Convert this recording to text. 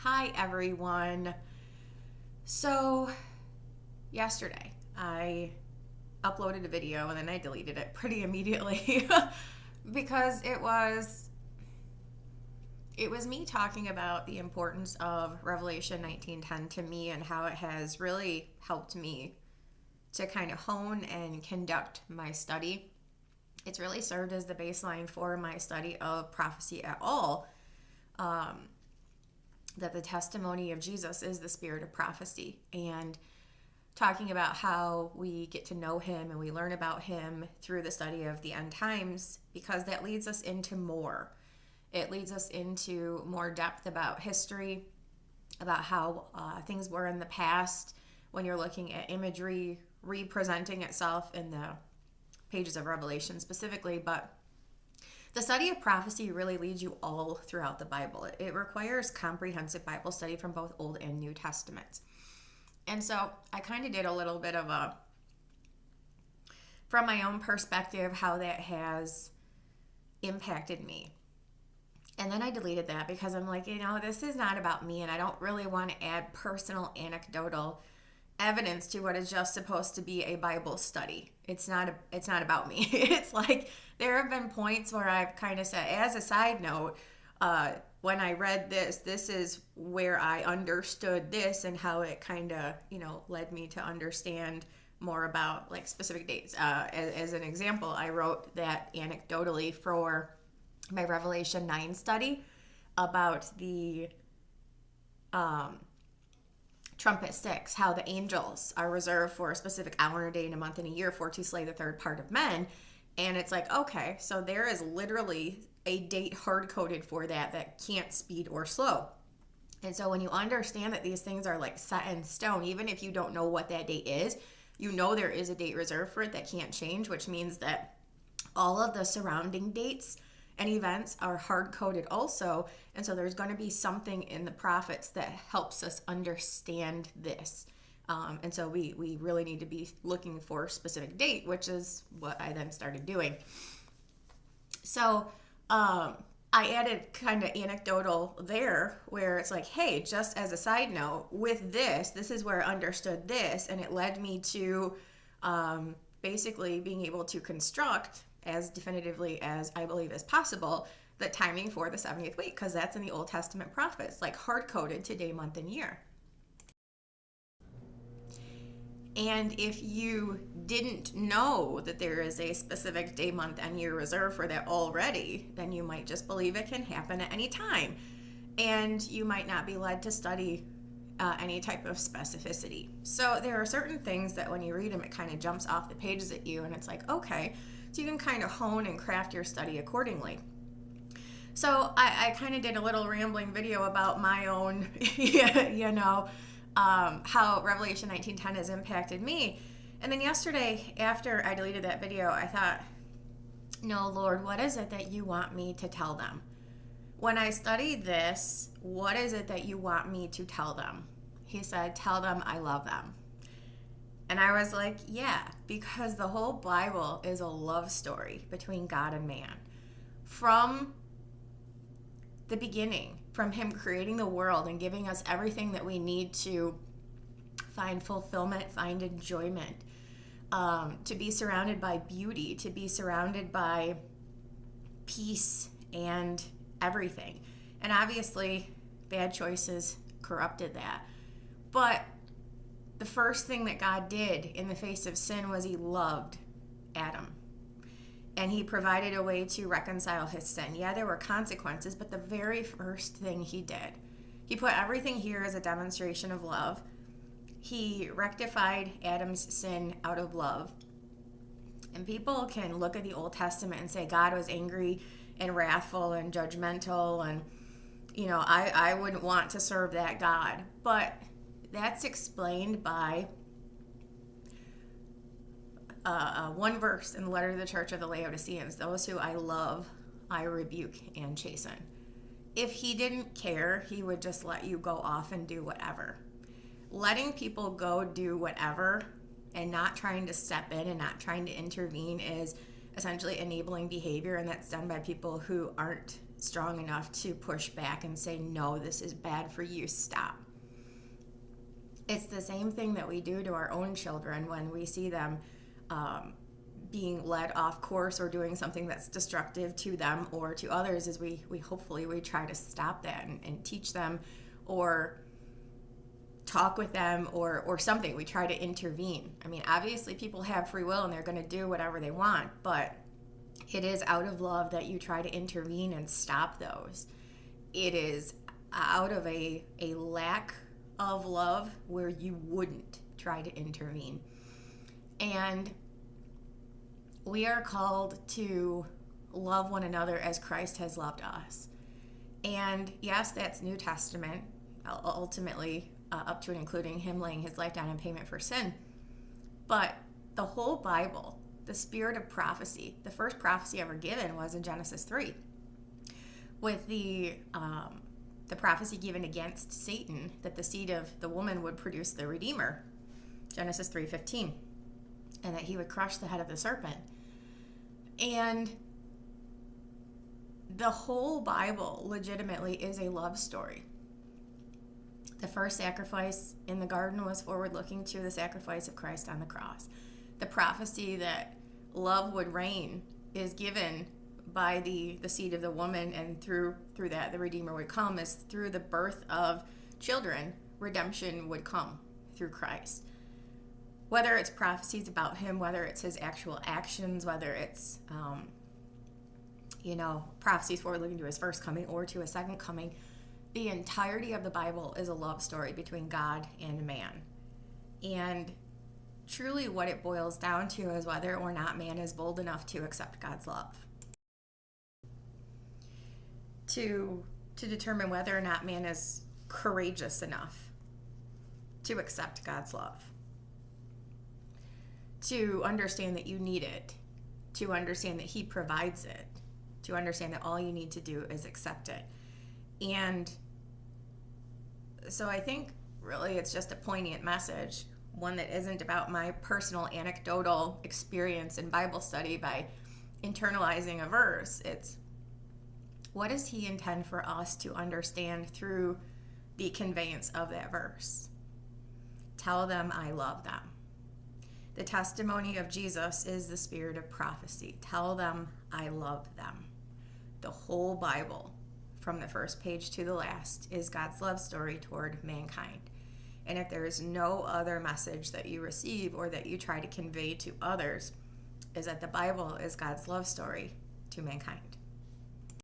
Hi, everyone. So, yesterday I uploaded a video and then I deleted it pretty immediately because it was me talking about the importance of Revelation 19:10 to me and how it has really helped me to kind of hone and conduct my study. It's really served as the baseline for my study of prophecy at all. That the testimony of Jesus is the spirit of prophecy, and talking about how we get to know him and we learn about him through the study of the end times, because that leads us into more. It leads us into more depth about history, about how things were in the past when you're looking at imagery representing itself in the pages of Revelation specifically. But the study of prophecy really leads you all throughout the Bible. It requires comprehensive Bible study from both Old and New Testaments. And so I kind of did a little bit of from my own perspective, how that has impacted me. And then I deleted that because I'm like, this is not about me, and I don't really want to add personal anecdotal evidence to what is just supposed to be a Bible study. It's not about me. It's like there have been points where I've kind of said, as a side note, when I read this is where I understood this and how it kind of, led me to understand more about like specific dates. As an example, I wrote that anecdotally for my Revelation 9 study about the trumpet 6, how the angels are reserved for a specific hour and a day and a month and a year for to slay the third part of men. And it's like, okay, so there is literally a date hard-coded for that can't speed or slow. And so when you understand that these things are like set in stone, even if you don't know what that date is, there is a date reserved for it that can't change, which means that all of the surrounding dates and events are hard-coded also. And so there's going to be something in the prophets that helps us understand this. And so we really need to be looking for a specific date, which is what I then started doing. So I added kind of anecdotal there where it's like, hey, just as a side note, with this is where I understood this, and it led me to basically being able to construct as definitively as I believe is possible the timing for the 70th week, because that's in the Old Testament prophets, like hard-coded to day, month, and year. And if you didn't know that there is a specific day, month, and year reserved for that already, then you might just believe it can happen at any time. And you might not be led to study any type of specificity. So there are certain things that when you read them, it kind of jumps off the pages at you, and it's like, okay, so you can kind of hone and craft your study accordingly. So I kind of did a little rambling video about my own, how Revelation 19:10 has impacted me. And then yesterday, after I deleted that video, I thought, no, Lord, what is it that you want me to tell them? When I studied this, what is it that you want me to tell them? He said, tell them I love them. And I was like, yeah, because the whole Bible is a love story between God and man. From the beginning, from him creating the world and giving us everything that we need to find fulfillment, find enjoyment, to be surrounded by beauty, to be surrounded by peace and everything. And obviously, bad choices corrupted that. But the first thing that God did in the face of sin was he loved Adam. And he provided a way to reconcile his sin. Yeah, there were consequences, but the very first thing he did, he put everything here as a demonstration of love. He rectified Adam's sin out of love. And people can look at the Old Testament and say God was angry and wrathful and judgmental, and I wouldn't want to serve that God. But that's explained by one verse in the letter to the church of the Laodiceans: those who I love, I rebuke and chasten. If he didn't care, he would just let you go off and do whatever. Letting people go do whatever and not trying to step in and not trying to intervene is essentially enabling behavior, and that's done by people who aren't strong enough to push back and say, no, this is bad for you, stop. It's the same thing that we do to our own children when we see them being led off course or doing something that's destructive to them or to others. Is we hopefully we try to stop that and teach them or talk with them or something. We try to intervene. I mean, obviously people have free will and they're going to do whatever they want, but it is out of love that you try to intervene and stop those. It is out of a lack of love where you wouldn't try to intervene. And we are called to love one another as Christ has loved us. And yes, that's New Testament, ultimately up to and including him laying his life down in payment for sin. But the whole Bible, the spirit of prophecy, the first prophecy ever given was in Genesis 3, with the prophecy given against Satan that the seed of the woman would produce the Redeemer, Genesis 3:15, and that he would crush the head of the serpent. And the whole Bible legitimately is a love story. The first sacrifice in the garden was forward-looking to the sacrifice of Christ on the cross. The prophecy that love would reign is given by the seed of the woman, and through that the Redeemer would come. Is through the birth of children, redemption would come through Christ. Whether it's prophecies about him, whether it's his actual actions, whether it's prophecies forward-looking to his first coming or to his second coming, the entirety of the Bible is a love story between God and man. And truly what it boils down to is whether or not man is bold enough to accept God's love. To determine whether or not man is courageous enough to accept God's love. To understand that you need it. To understand that he provides it. To understand that all you need to do is accept it. And so I think really it's just a poignant message, one that isn't about my personal anecdotal experience in Bible study by internalizing a verse. It's what does he intend for us to understand through the conveyance of that verse? Tell them I love them. The testimony of Jesus is the spirit of prophecy. Tell them I love them. The whole Bible, from the first page to the last, is God's love story toward mankind. And if there is no other message that you receive or that you try to convey to others, is that the Bible is God's love story to mankind.